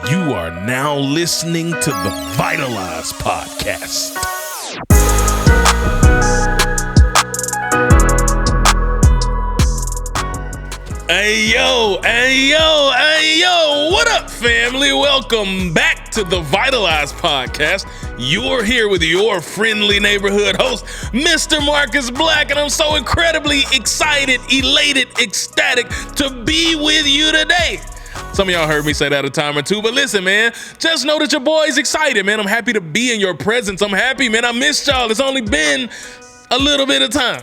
You are now listening to the Vitalize podcast. Hey yo, what up, family? Welcome back to the Vitalize podcast. You're here with your friendly neighborhood host, Mr. Marcus Black, and I'm so incredibly excited, elated, ecstatic to be with you today. Some of y'all heard me say that a time or two, but listen, man, just know that your boy's excited, man. I'm happy to be in your presence. I'm happy, man. I missed y'all. It's only been a little bit of time.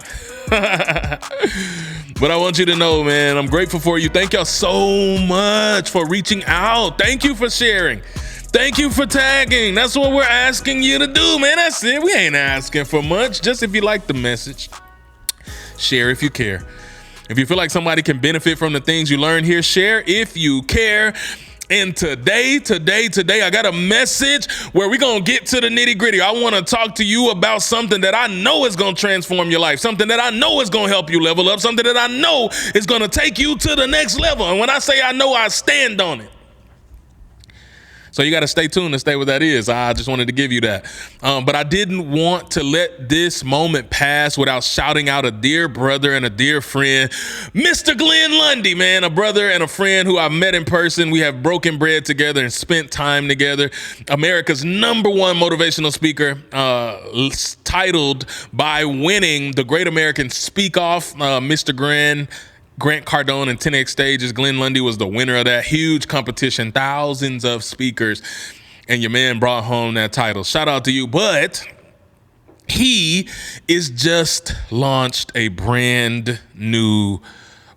But I want you to know, man, I'm grateful for you. Thank y'all so much for reaching out. Thank you for sharing. Thank you for tagging. That's what we're asking you to do, man. That's it. We ain't asking for much. Just if you like the message, share if you care. If you feel like somebody can benefit from the things you learn here, share if you care. And today, I got a message where we're going to get to the nitty gritty. I want to talk to you about something that I know is going to transform your life, something that I know is going to help you level up, something that I know is going to take you to the next level. And when I say I know, I stand on it. So you got to stay tuned to stay what that is. I just wanted to give you that. But I didn't want to let this moment pass without shouting out a dear brother and a dear friend, Mr. Glenn Lundy, man, a brother and a friend who I've met in person. We have broken bread together and spent time together. America's #1 motivational speaker, titled by winning the Great American Speak Off, Mr. Grant Cardone and 10X Stages. Glenn Lundy was the winner of that huge competition, thousands of speakers, and your man brought home that title. Shout out to you. But he is just launched a brand new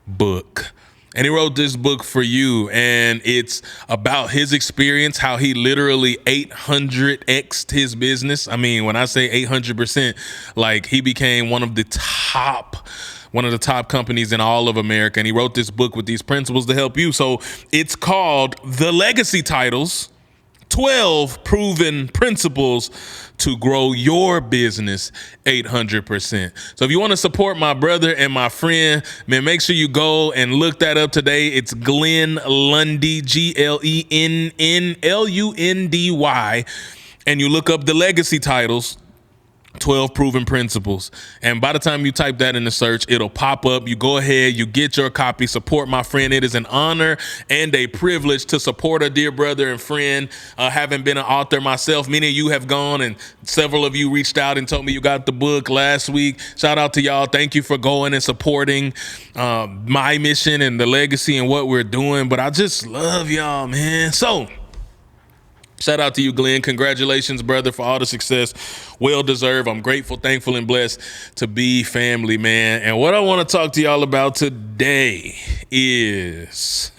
book. And he wrote this book for you, and it's about his experience, how he literally 800x'd his business. I mean, when I say 800%, like he became one of the top companies in all of America. And he wrote this book with these principles to help you. So it's called The Legacy Titles, 12 Proven Principles to Grow Your Business 800%. So if you want to support my brother and my friend, man, make sure you go and look that up today. It's Glenn Lundy, GLENNLUNDY. And you look up The Legacy Titles, 12 Proven Principles. And by the time you type that in the search, it'll pop up. You go ahead, you get your copy, support my friend. It is an honor and a privilege to support a dear brother and friend. Having been an author myself, many of you have gone and several of you reached out and told me you got the book last week. Shout out to y'all. Thank you for going and supporting my mission and the legacy and what we're doing. But I just love y'all, man. So shout out to you, Glenn. Congratulations, brother, for all the success. Well deserved. I'm grateful, thankful, and blessed to be family, man. And what I want to talk to y'all about today is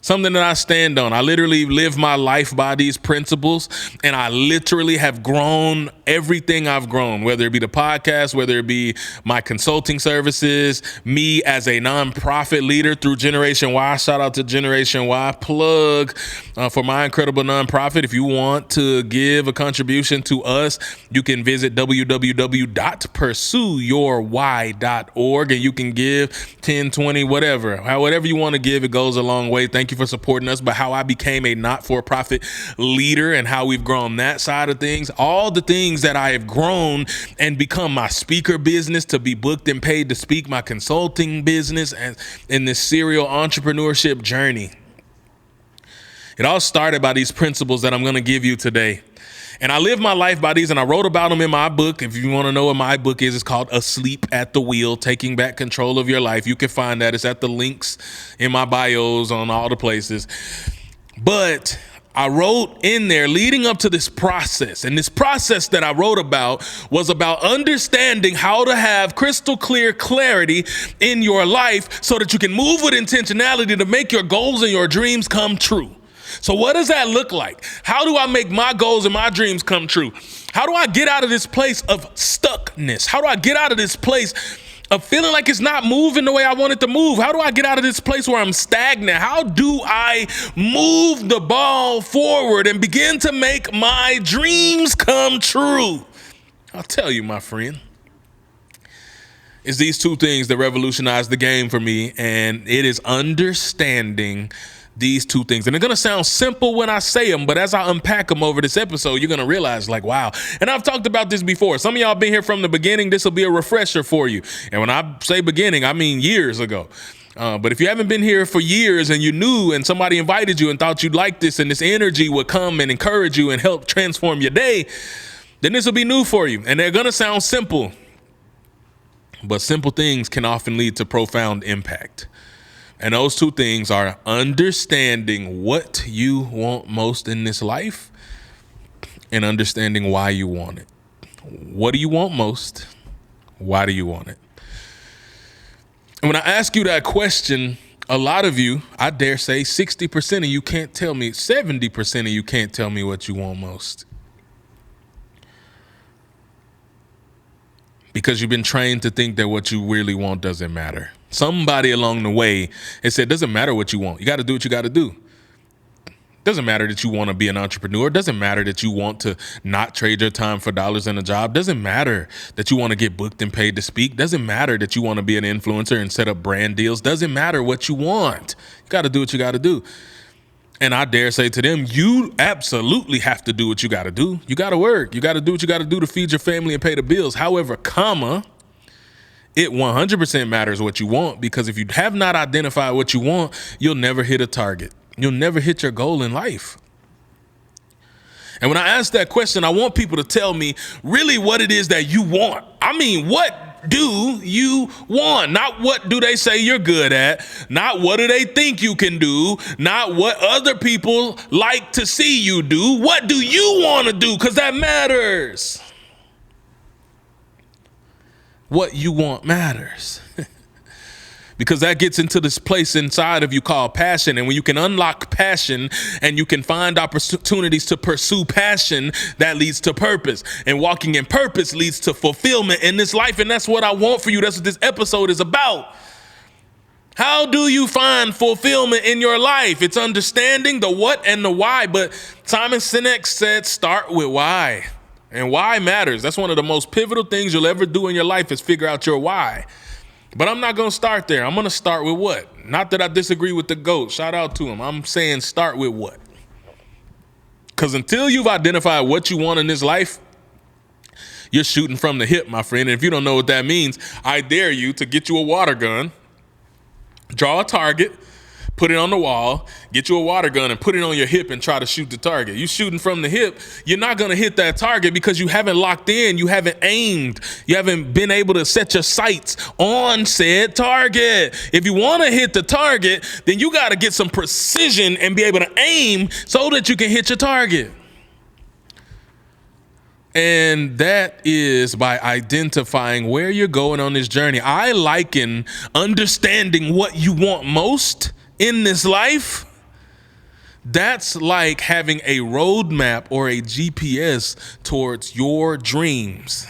something that I stand on. I literally live my life by these principles, and I literally have grown everything I've grown, whether it be the podcast, whether it be my consulting services, me as a nonprofit leader through Generation Y. Shout out to Generation Y. Plug for my incredible nonprofit. If you want to give a contribution to us, you can visit www.pursueyourwhy.org, and you can give 10, 20, whatever. Whatever you want to give, it goes a long way. Thank you for supporting us. But how I became a not-for-profit leader and how we've grown that side of things, all the things that I have grown and become my speaker business, to be booked and paid to speak, my consulting business, and in this serial entrepreneurship journey. It all started by these principles that I'm going to give you today. And I live my life by these, and I wrote about them in my book. If you want to know what my book is, it's called Asleep at the Wheel, Taking Back Control of Your Life. You can find that. It's at the links in my bios on all the places. But I wrote in there leading up to this process, and this process that I wrote about was about understanding how to have crystal clear clarity in your life so that you can move with intentionality to make your goals and your dreams come true. So what does that look like? How do I make my goals and my dreams come true? How do I get out of this place of stuckness? How do I get out of this place of feeling like it's not moving the way I want it to move? How do I get out of this place where I'm stagnant? How do I move the ball forward and begin to make my dreams come true? I'll tell you, my friend. It's these two things that revolutionized the game for me, and it is understanding these two things. And they're going to sound simple when I say them, but as I unpack them over this episode, you're going to realize like, wow. And I've talked about this before. Some of y'all been here from the beginning. This will be a refresher for you. And when I say beginning, I mean years ago. But if you haven't been here for years and you knew and somebody invited you and thought you'd like this and this energy would come and encourage you and help transform your day, then this will be new for you. And they're going to sound simple, but simple things can often lead to profound impact. And those two things are understanding what you want most in this life and understanding why you want it. What do you want most? Why do you want it? And when I ask you that question, a lot of you, I dare say 60% of you can't tell me, 70% of you can't tell me what you want most. Because you've been trained to think that what you really want doesn't matter. Somebody along the way has said, doesn't matter what you want. You got to do what you got to do. Doesn't matter that you want to be an entrepreneur. Doesn't matter that you want to not trade your time for dollars in a job. Doesn't matter that you want to get booked and paid to speak. Doesn't matter that you want to be an influencer and set up brand deals. Doesn't matter what you want. You got to do what you got to do. And I dare say to them, you absolutely have to do what you got to do. You got to work. You got to do what you got to do to feed your family and pay the bills. However, it 100% matters what you want, because if you have not identified what you want, you'll never hit a target. You'll never hit your goal in life. And when I ask that question, I want people to tell me really what it is that you want. I mean, what do you want? Not what do they say you're good at, not what do they think you can do, not what other people like to see you do. What do you want to do? Because that matters. What you want matters. Because that gets into this place inside of you called passion. And when you can unlock passion and you can find opportunities to pursue passion, that leads to purpose. And walking in purpose leads to fulfillment in this life. And that's what I want for you. That's what this episode is about. How do you find fulfillment in your life? It's understanding the what and the why. But Simon Sinek said, start with why. And why matters. That's one of the most pivotal things you'll ever do in your life, is figure out your why. But I'm not going to start there. I'm going to start with what. Not that I disagree with the GOAT. Shout out to him. I'm saying start with what. Because until you've identified what you want in this life, you're shooting from the hip, my friend. And if you don't know what that means, I dare you to get you a water gun, draw a target, put it on the wall, get you a water gun and put it on your hip and try to shoot the target. You shooting from the hip, you're not going to hit that target because you haven't locked in, you haven't aimed, you haven't been able to set your sights on said target. If you want to hit the target, then you got to get some precision and be able to aim so that you can hit your target. And that is by identifying where you're going on this journey. I liken understanding what you want most in this life, that's like having a roadmap or a GPS towards your dreams.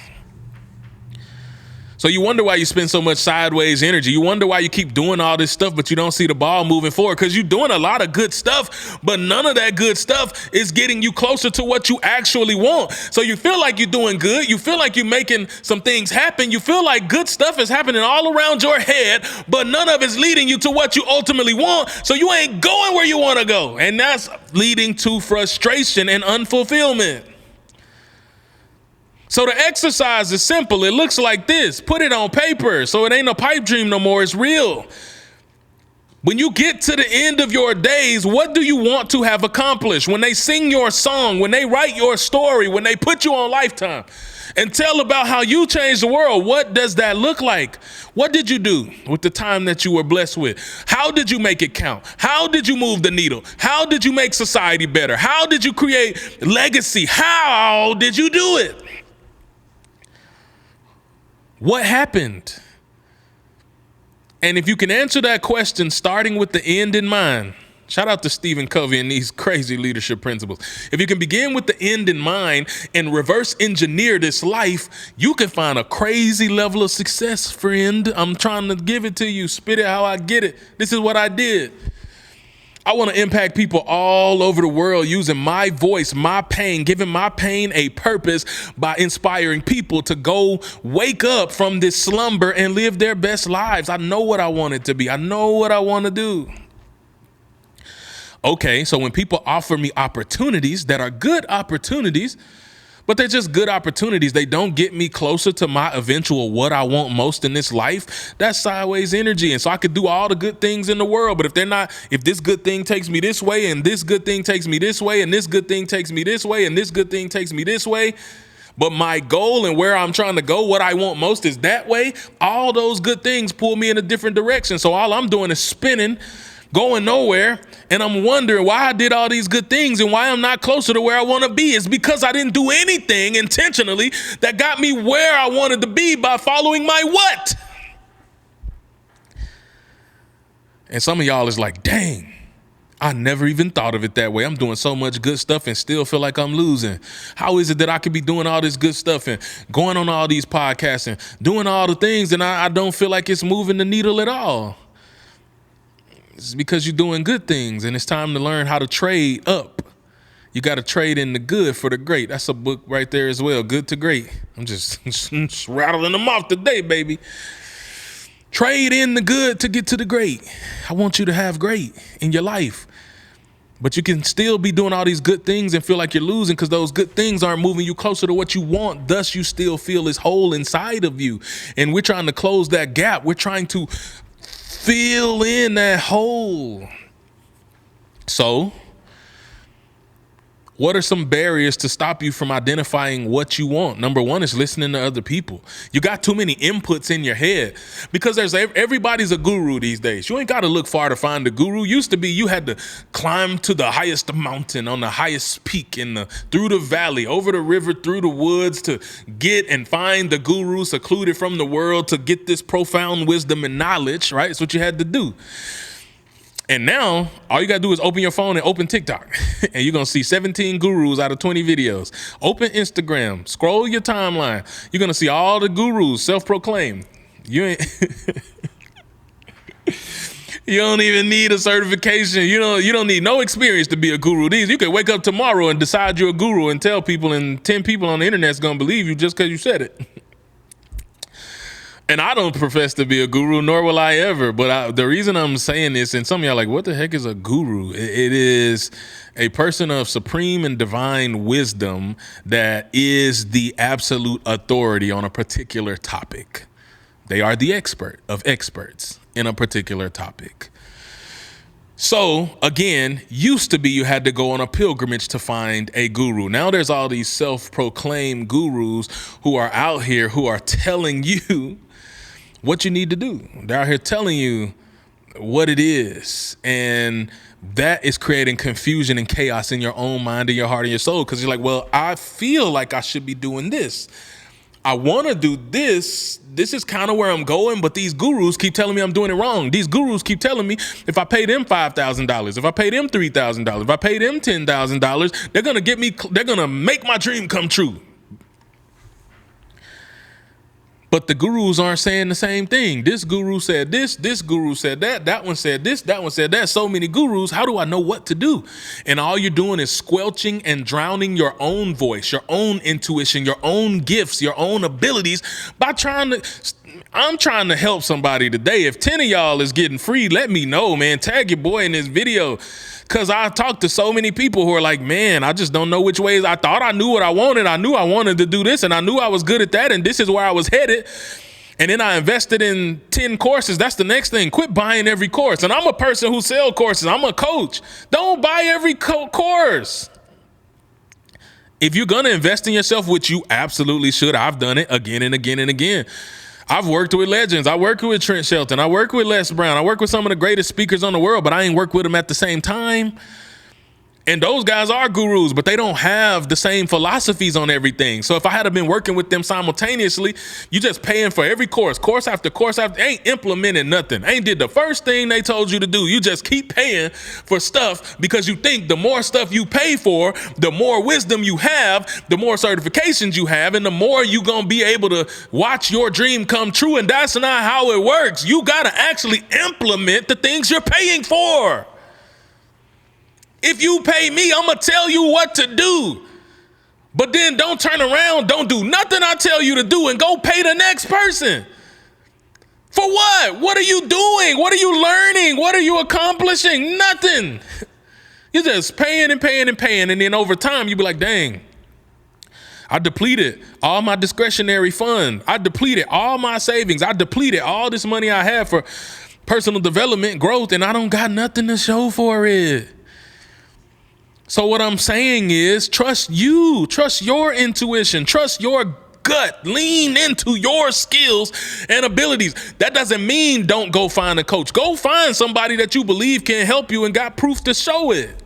So you wonder why you spend so much sideways energy. You wonder why you keep doing all this stuff, but you don't see the ball moving forward, because you're doing a lot of good stuff, but none of that good stuff is getting you closer to what you actually want. So you feel like you're doing good. You feel like you're making some things happen. You feel like good stuff is happening all around your head, but none of it's leading you to what you ultimately want. So you ain't going where you want to go. And that's leading to frustration and unfulfillment. So the exercise is simple. It looks like this. Put it on paper so it ain't a pipe dream no more. It's real. When you get to the end of your days, what do you want to have accomplished? When they sing your song, when they write your story, when they put you on Lifetime and tell about how you changed the world, what does that look like? What did you do with the time that you were blessed with? How did you make it count? How did you move the needle? How did you make society better? How did you create legacy? How did you do it? What happened? And if you can answer that question starting with the end in mind, shout out to Stephen Covey and these crazy leadership principles. If you can begin with the end in mind and reverse engineer this life, you can find a crazy level of success, friend. I'm trying to give it to you, spit it how I get it. This is what I did. I want to impact people all over the world using my voice, my pain, giving my pain a purpose by inspiring people to go wake up from this slumber and live their best lives. I know what I want it to be. I know what I want to do. Okay, so when people offer me opportunities that are good opportunities, but they're just good opportunities, they don't get me closer to my eventual what I want most in this life, that's sideways energy. And so I could do all the good things in the world, but if this good thing takes me this way, and this good thing takes me this way, and this good thing takes me this way, and this good thing takes me this way, but my goal and where I'm trying to go, what I want most is that way, all those good things pull me in a different direction. So all I'm doing is spinning, going nowhere, and I'm wondering why I did all these good things and why I'm not closer to where I want to be. It's because I didn't do anything intentionally that got me where I wanted to be by following my what. And some of y'all is like, dang, I never even thought of it that way. I'm doing so much good stuff and still feel like I'm losing. How is it that I could be doing all this good stuff and going on all these podcasts and doing all the things and I don't feel like it's moving the needle at all? It's because you're doing good things, and it's time to learn how to trade up. You got to trade in the good for the great. That's a book right there as well, Good to Great. I'm just rattling them off today, baby. Trade in the good to get to the great. I want you to have great in your life. But you can still be doing all these good things and feel like you're losing because those good things aren't moving you closer to what you want. Thus, you still feel this hole inside of you. And we're trying to close that gap. We're trying to fill in that hole. So, what are some barriers to stop you from identifying what you want? Number one is listening to other people. You got too many inputs in your head because everybody's a guru these days. You ain't got to look far to find a guru. Used to be you had to climb to the highest mountain on the highest peak through the valley, over the river, through the woods to get and find the guru secluded from the world to get this profound wisdom and knowledge, right? That's what you had to do. And now, all you got to do is open your phone and open TikTok. And you're going to see 17 gurus out of 20 videos. Open Instagram. Scroll your timeline. You're going to see all the gurus self-proclaimed. You don't even need a certification. You don't need no experience to be a guru. You can wake up tomorrow and decide you're a guru and tell people, and 10 people on the internet is going to believe you just because you said it. And I don't profess to be a guru, nor will I ever. But the reason I'm saying this, and some of y'all are like, what the heck is a guru? It is a person of supreme and divine wisdom that is the absolute authority on a particular topic. They are the expert of experts in a particular topic. So, again, used to be you had to go on a pilgrimage to find a guru. Now there's all these self-proclaimed gurus who are out here who are telling you what you need to do. They're out here telling you what it is. And that is creating confusion and chaos in your own mind and your heart and your soul. Because you're like, well, I feel like I should be doing this. I want to do this. This is kind of where I'm going, but these gurus keep telling me I'm doing it wrong. These gurus keep telling me if I pay them $5,000, if I pay them $3,000, if I pay them $10,000, they're going to make my dream come true. But the gurus aren't saying the same thing. This guru said this guru said that one said this, that one said that. So many gurus, how do I know what to do? And all you're doing is squelching and drowning your own voice, your own intuition, your own gifts, your own abilities by I'm trying to help somebody today. If 10 of y'all is getting free, let me know, man. Tag your boy in this video. Because I talked to so many people who are like, man, I just don't know which ways. I thought I knew what I wanted. I knew I wanted to do this, and I knew I was good at that, and this is where I was headed. And then I invested in 10 courses. That's the next thing. Quit buying every course. And I'm a person who sells courses. I'm a coach. Don't buy every course. If you're going to invest in yourself, which you absolutely should, I've done it again and again and again. I've worked with legends. I work with Trent Shelton. I work with Les Brown. I work with some of the greatest speakers on the world, but I ain't worked with them at the same time. And those guys are gurus, but they don't have the same philosophies on everything. So if I had been working with them simultaneously, you just paying for every course after course after, ain't implemented nothing. Ain't did the first thing they told you to do. You just keep paying for stuff because you think the more stuff you pay for, the more wisdom you have, the more certifications you have, and the more you gonna be able to watch your dream come true. And that's not how it works. You gotta actually implement the things you're paying for. If you pay me, I'm going to tell you what to do. But then don't turn around, don't do nothing I tell you to do, and go pay the next person. For what? What are you doing? What are you learning? What are you accomplishing? Nothing. You're just paying and paying and paying. And then over time, you be like, dang, I depleted all my discretionary fund. I depleted all my savings. I depleted all this money I have for personal development, growth, and I don't got nothing to show for it. So what I'm saying is trust you, trust your intuition, trust your gut, lean into your skills and abilities. That doesn't mean don't go find a coach. Go find somebody that you believe can help you and got proof to show it.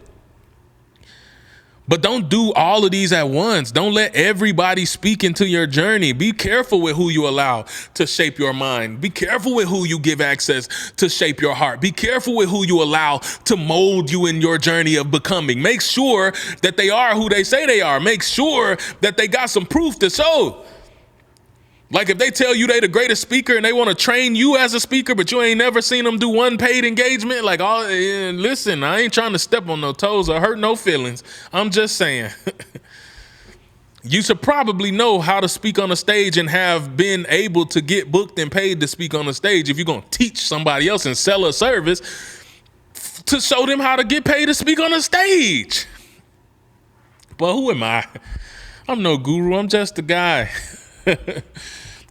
But don't do all of these at once. Don't let everybody speak into your journey. Be careful with who you allow to shape your mind. Be careful with who you give access to shape your heart. Be careful with who you allow to mold you in your journey of becoming. Make sure that they are who they say they are. Make sure that they got some proof to show. Like if they tell you they the greatest speaker and they want to train you as a speaker, but you ain't never seen them do one paid engagement, like, listen, I ain't trying to step on no toes or hurt no feelings. I'm just saying. You should probably know how to speak on a stage and have been able to get booked and paid to speak on a stage if you're going to teach somebody else and sell a service to show them how to get paid to speak on a stage. But who am I? I'm no guru. I'm just a guy.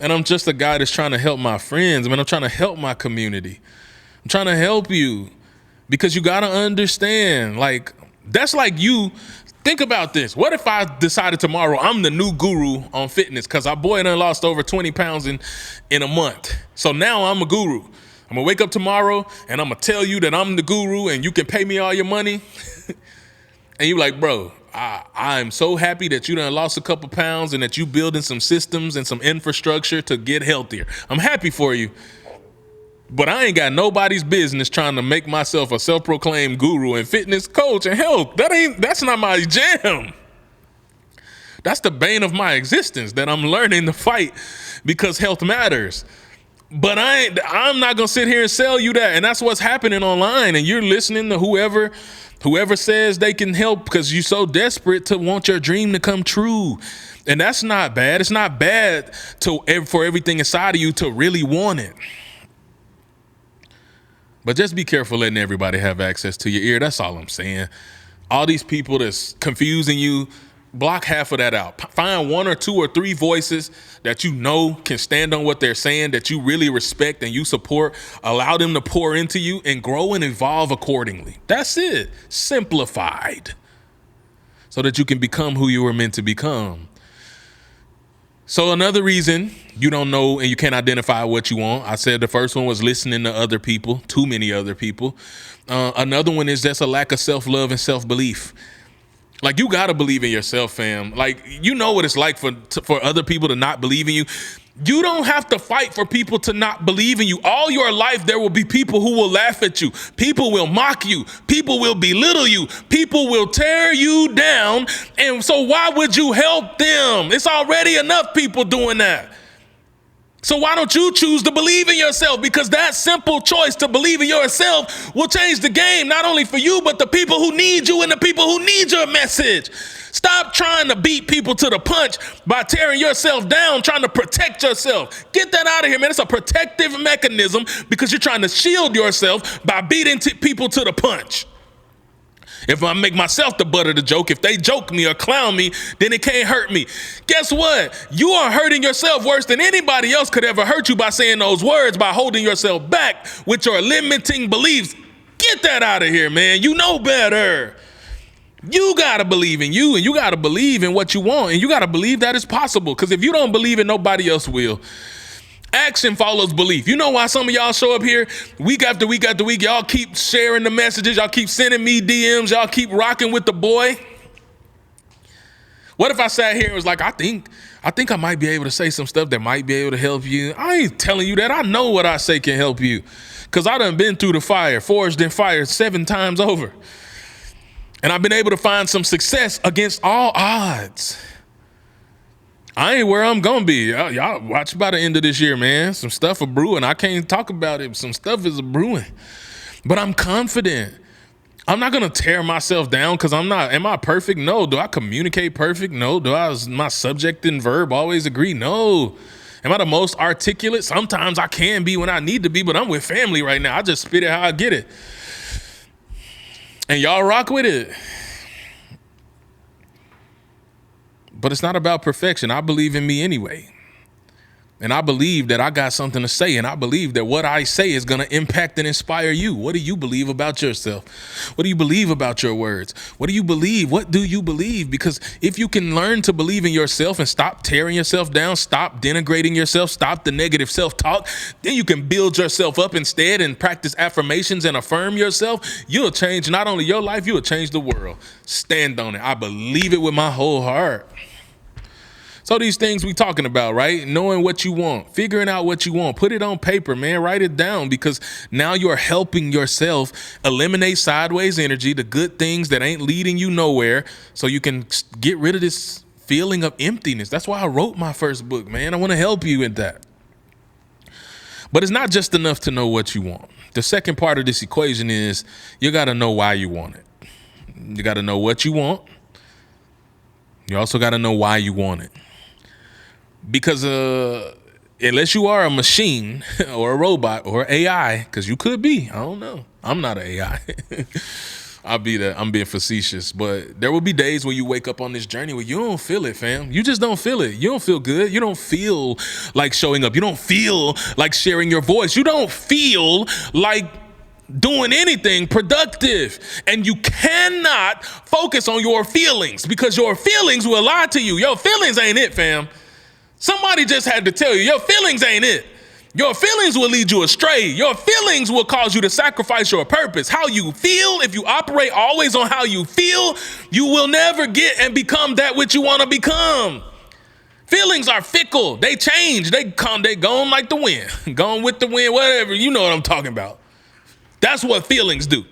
And I'm just a guy that's trying to help my friends. I'm trying to help my community. I'm trying to help you because you got to understand, like, that's like you. Think about this. What if I decided tomorrow I'm the new guru on fitness because our boy done lost over 20 pounds in a month. So now I'm a guru. I'm going to wake up tomorrow and I'm going to tell you that I'm the guru and you can pay me all your money. And you like, bro, I'm so happy that you done lost a couple pounds and that you building some systems and some infrastructure to get healthier. I'm happy for you. But I ain't got nobody's business trying to make myself a self-proclaimed guru and fitness coach and health. That's not my jam. That's the bane of my existence that I'm learning to fight because health matters. But I'm not going to sit here and sell you that. And that's what's happening online. And you're listening to whoever says they can help because you're so desperate to want your dream to come true. And that's not bad. It's not bad for everything inside of you to really want it. But just be careful letting everybody have access to your ear. That's all I'm saying. All these people that's confusing you, block half of that out. Find one or two or three voices that you know can stand on what they're saying, that you really respect and you support. Allow them to pour into you and grow and evolve accordingly. That's it. Simplified. So that you can become who you were meant to become. So another reason you don't know and you can't identify what you want, I said the first one was listening to other people, too many other people. Another one is just a lack of self-love and self-belief. Like, you got to believe in yourself, fam. Like, you know what it's like for other people to not believe in you. You don't have to fight for people to not believe in you. All your life, there will be people who will laugh at you. People will mock you. People will belittle you. People will tear you down. And so why would you help them? It's already enough people doing that. So why don't you choose to believe in yourself? Because that simple choice to believe in yourself will change the game, not only for you, but the people who need you and the people who need your message. Stop trying to beat people to the punch by tearing yourself down, trying to protect yourself. Get that out of here, man. It's a protective mechanism because you're trying to shield yourself by beating people to the punch. If I make myself the butt of the joke, if they joke me or clown me, then it can't hurt me. Guess what? You are hurting yourself worse than anybody else could ever hurt you by saying those words, by holding yourself back with your limiting beliefs. Get that out of here, man. You know better. You got to believe in you, and you got to believe in what you want, and you got to believe that it's possible, because if you don't believe it, nobody else will. Action follows belief. You know why some of y'all show up here week after week after week? Y'all keep sharing the messages. Y'all keep sending me DMs. Y'all keep rocking with the boy. What if I sat here and was like, I think I might be able to say some stuff that might be able to help you. I ain't telling you that. I know what I say can help you, because I done been through the fire, forged in fire 7 times over. And I've been able to find some success against all odds. I ain't where I'm going to be. Y'all watch by the end of this year, man. Some stuff are brewing. I can't talk about it. Some stuff is brewing. But I'm confident. I'm not going to tear myself down because I'm not. Am I perfect? No. Do I communicate perfect? No. My subject and verb always agree? No. Am I the most articulate? Sometimes I can be when I need to be, but I'm with family right now. I just spit it how I get it. And y'all rock with it. But it's not about perfection. I believe in me anyway. And I believe that I got something to say, and I believe that what I say is going to impact and inspire you. What do you believe about yourself? What do you believe about your words? What do you believe? What do you believe? Because if you can learn to believe in yourself and stop tearing yourself down, stop denigrating yourself, stop the negative self-talk, then you can build yourself up instead and practice affirmations and affirm yourself. You'll change not only your life, you'll change the world. Stand on it. I believe it with my whole heart. So these things we talking about, right? Knowing what you want, figuring out what you want, put it on paper, man, write it down, because now you're helping yourself eliminate sideways energy, the good things that ain't leading you nowhere, so you can get rid of this feeling of emptiness. That's why I wrote my first book, man. I want to help you with that. But it's not just enough to know what you want. The second part of this equation is you got to know why you want it. You got to know what you want. You also got to know why you want it. Because unless you are a machine or a robot or AI, because you could be, I don't know. I'm not an AI. I'm being facetious, but there will be days where you wake up on this journey where you don't feel it, fam. You just don't feel it. You don't feel good. You don't feel like showing up. You don't feel like sharing your voice. You don't feel like doing anything productive. And you cannot focus on your feelings, because your feelings will lie to you. Your feelings ain't it, fam. Somebody just had to tell you, your feelings ain't it. Your feelings will lead you astray. Your feelings will cause you to sacrifice your purpose. How you feel, if you operate always on how you feel, you will never get and become that which you want to become. Feelings are fickle. They change. They gone like the wind. Gone with the wind, whatever. You know what I'm talking about. That's what feelings do.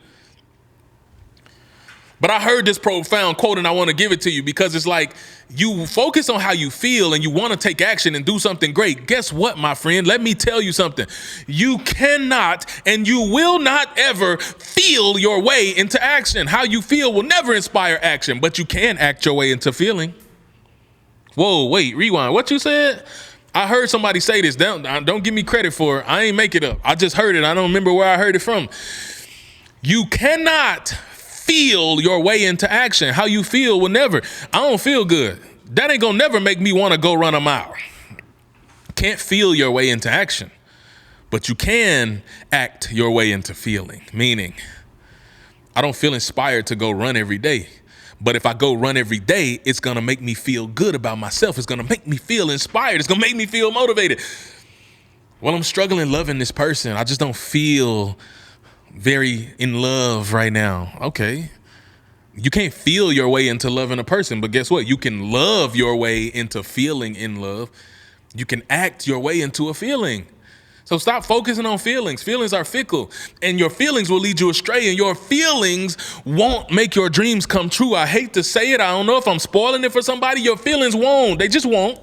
But I heard this profound quote, and I want to give it to you, because it's like, you focus on how you feel and you want to take action and do something great. Guess what, my friend? Let me tell you something. You cannot and you will not ever feel your way into action. How you feel will never inspire action, but you can act your way into feeling. Whoa, wait, rewind. What you said? I heard somebody say this. Don't give me credit for it. I ain't make it up. I just heard it. I don't remember where I heard it from. You cannot feel your way into action. How you feel will never. I don't feel good. That ain't gonna never make me want to go run a mile. Can't feel your way into action, but you can act your way into feeling. Meaning, I don't feel inspired to go run every day, but if I go run every day, it's gonna make me feel good about myself. It's gonna make me feel inspired. It's gonna make me feel motivated. Well, I'm struggling loving this person. I just don't feel very in love right now. Okay. You can't feel your way into loving a person, but guess what? You can love your way into feeling in love. You can act your way into a feeling. So stop focusing on feelings. Feelings are fickle, and your feelings will lead you astray, and your feelings won't make your dreams come true. I hate to say it. I don't know if I'm spoiling it for somebody. Your feelings won't. They just won't.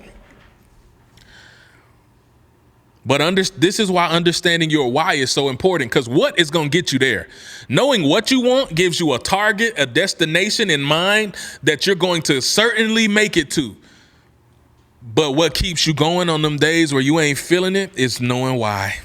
But this is why understanding your why is so important, because what is going to get you there? Knowing what you want gives you a target, a destination in mind that you're going to certainly make it to. But what keeps you going on them days where you ain't feeling it is knowing why.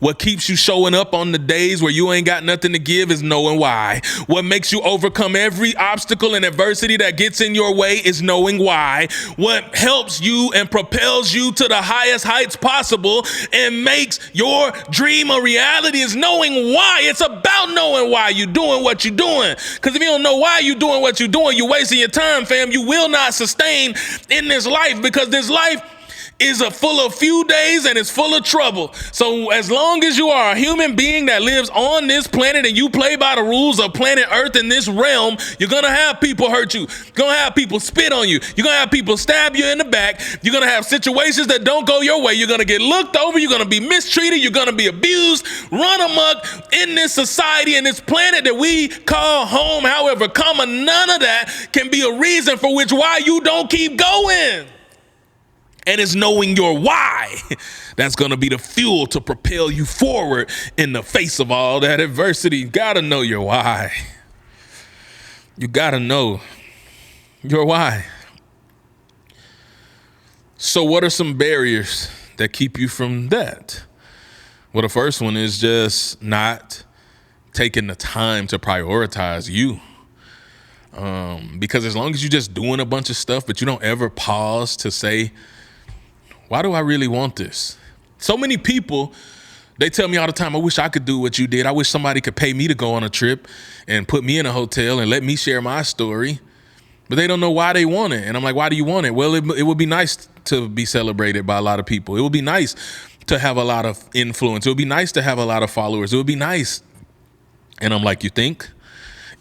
What keeps you showing up on the days where you ain't got nothing to give is knowing why. What makes you overcome every obstacle and adversity that gets in your way is knowing why. What helps you and propels you to the highest heights possible and makes your dream a reality is knowing why. It's about knowing why you're doing what you're doing. Because if you don't know why you're doing what you're doing, you're wasting your time, fam. You will not sustain in this life, because this life is full of few days and it's full of trouble. So as long as you are a human being that lives on this planet and you play by the rules of planet Earth in this realm, you're going to have people hurt you. You're going to have people spit on you. You're going to have people stab you in the back. You're going to have situations that don't go your way. You're going to get looked over. You're going to be mistreated. You're going to be abused, run amok in this society and this planet that we call home. However, comma, none of that can be a reason for which why you don't keep going. And it's knowing your why that's going to be the fuel to propel you forward in the face of all that adversity. You got to know your why. You got to know your why. So what are some barriers that keep you from that? Well, the first one is just not taking the time to prioritize you. Because as long as you're just doing a bunch of stuff, but you don't ever pause to say, why do I really want this? So many people, they tell me all the time, I wish I could do what you did. I wish somebody could pay me to go on a trip and put me in a hotel and let me share my story. But they don't know why they want it. And I'm like, why do you want it? Well, it would be nice to be celebrated by a lot of people. It would be nice to have a lot of influence. It would be nice to have a lot of followers. It would be nice. And I'm like, you think?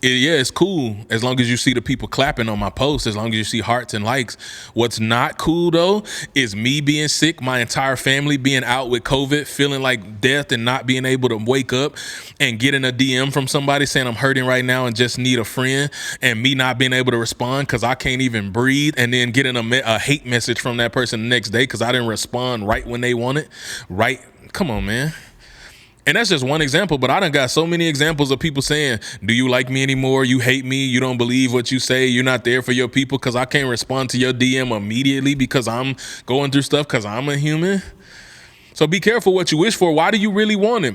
Yeah, it's cool as long as you see the people clapping on my posts, as long as you see hearts and likes. What's not cool, though, is me being sick, my entire family being out with COVID, feeling like death and not being able to wake up, and getting a DM from somebody saying I'm hurting right now and just need a friend, and me not being able to respond because I can't even breathe, and then getting a hate message from that person the next day because I didn't respond right when they wanted. Right? Come on, man. And that's just one example, but I done got so many examples of people saying, do you like me anymore? You hate me. You don't believe what you say. You're not there for your people because I can't respond to your DM immediately because I'm going through stuff because I'm a human. So be careful what you wish for. Why do you really want it?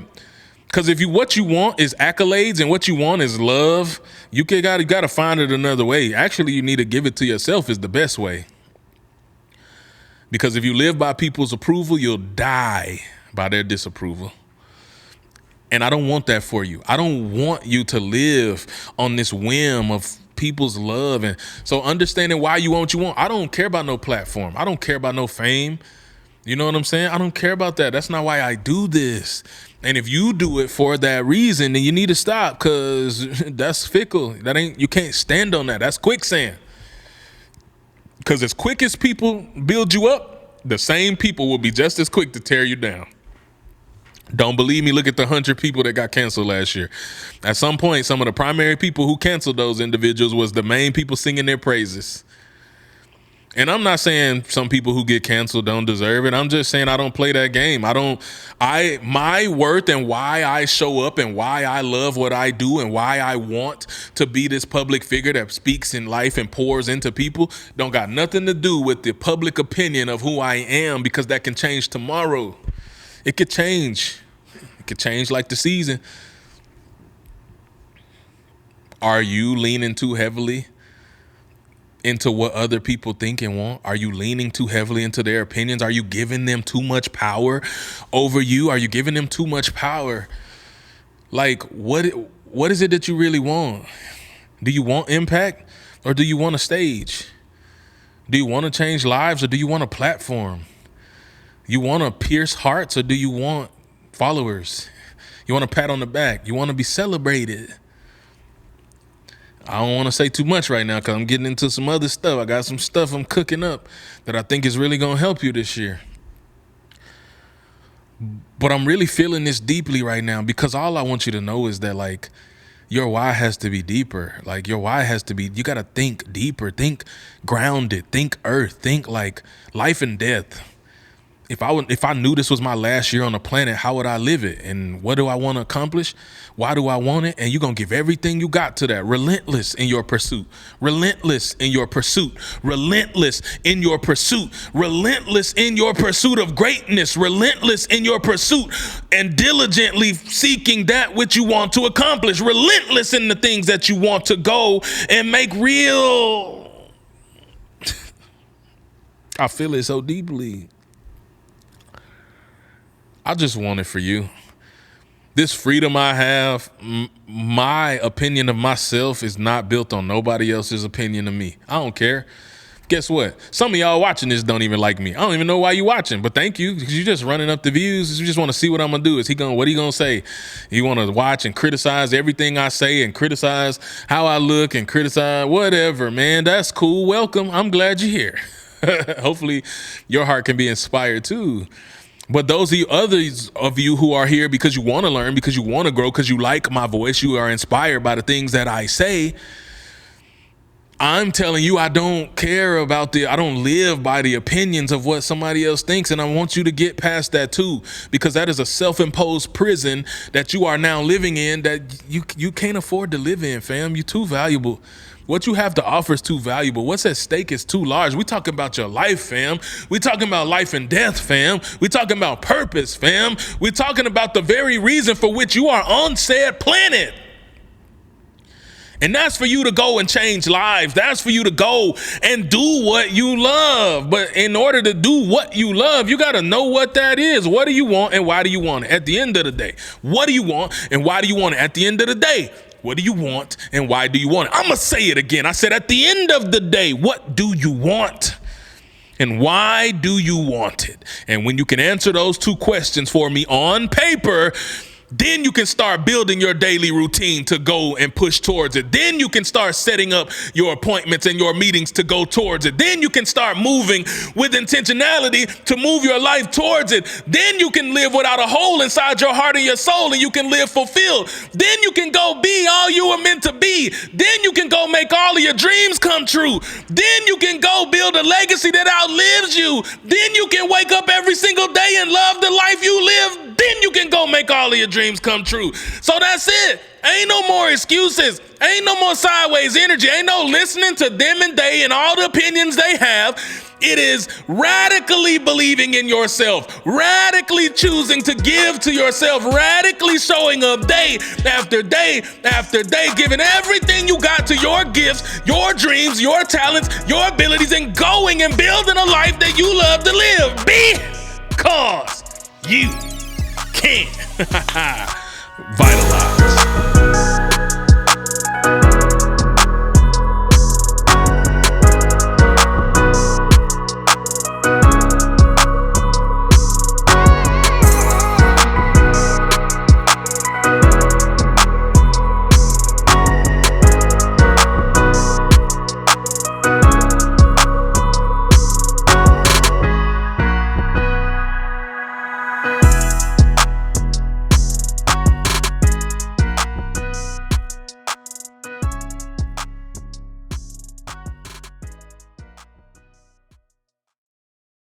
Because if what you want is accolades and what you want is love, you got to find it another way. Actually, you need to give it to yourself is the best way. Because if you live by people's approval, you'll die by their disapproval. And I don't want that for you. I don't want you to live on this whim of people's love. And so understanding why you want what you want. I don't care about no platform. I don't care about no fame. You know what I'm saying? I don't care about that. That's not why I do this. And if you do it for that reason, then you need to stop because that's fickle. You can't stand on that. That's quicksand. Because as quick as people build you up, the same people will be just as quick to tear you down. Don't believe me? Look at the 100 people that got canceled last year. At some point, some of the primary people who canceled those individuals was the main people singing their praises. And I'm not saying some people who get canceled don't deserve it. I'm just saying I don't play that game. My worth and why I show up and why I love what I do and why I want to be this public figure that speaks in life and pours into people don't got nothing to do with the public opinion of who I am, because that can change tomorrow. It could change. It could change like the season. Are you leaning too heavily into what other people think and want? Are you leaning too heavily into their opinions? Are you giving them too much power over you? Are you giving them too much power? Like, what is it that you really want? Do you want impact or do you want a stage? Do you want to change lives or do you want a platform? You want to pierce hearts or do you want followers? You want a pat on the back? You want to be celebrated? I don't want to say too much right now because I'm getting into some other stuff. I got some stuff I'm cooking up that I think is really going to help you this year. But I'm really feeling this deeply right now because all I want you to know is that, like, your why has to be deeper. Like, your why has to be, you got to think deeper, think grounded, think earth, think like life and death. If I knew this was my last year on the planet, how would I live it? And what do I want to accomplish? Why do I want it? And you're going to give everything you got to that. Relentless in your pursuit. Relentless in your pursuit. Relentless in your pursuit. Relentless in your pursuit of greatness. Relentless in your pursuit and diligently seeking that which you want to accomplish. Relentless in the things that you want to go and make real. I feel it so deeply. I just want it for you. This freedom I have, my opinion of myself is not built on nobody else's opinion of me. I don't care. Guess what? Some of y'all watching this don't even like me. I don't even know why you watching, but thank you, because you're just running up the views. You just want to see what I'm going to do. What he going to say? You want to watch and criticize everything I say and criticize how I look and criticize whatever, man. That's cool. Welcome. I'm glad you're here. Hopefully your heart can be inspired too. But those others of you who are here because you want to learn, because you want to grow, because you like my voice, you are inspired by the things that I say, I'm telling you, I don't live by the opinions of what somebody else thinks. And I want you to get past that too, because that is a self-imposed prison that you are now living in that you can't afford to live in, fam. You're too valuable. What you have to offer is too valuable. What's at stake is too large. We talking about your life, fam. We talking about life and death, fam. We talking about purpose, fam. We talking about the very reason for which you are on said planet. And that's for you to go and change lives. That's for you to go and do what you love. But in order to do what you love, you got to know what that is. What do you want and why do you want it? At the end of the day, what do you want and why do you want it? At the end of the day, what do you want and why do you want it? I'm going to say it again. I said, at the end of the day, what do you want? And why do you want it? And when you can answer those two questions for me on paper, then you can start building your daily routine to go and push towards it. Then you can start setting up your appointments and your meetings to go towards it. Then you can start moving with intentionality to move your life towards it. Then you can live without a hole inside your heart and your soul, and you can live fulfilled. Then you can go be all you were meant to be. Then you can go make all of your dreams come true. Then you can go build a legacy that outlives you. Then you can wake up every single day and love the life you live. Then you can go make all of your dreams come true. So that's it. Ain't no more excuses. Ain't no more sideways energy. Ain't no listening to them and they and all the opinions they have. It is radically believing in yourself, radically choosing to give to yourself, radically showing up day after day after day, giving everything you got to your gifts, your dreams, your talents, your abilities, and going and building a life that you love to live. Because you can. Vitalize.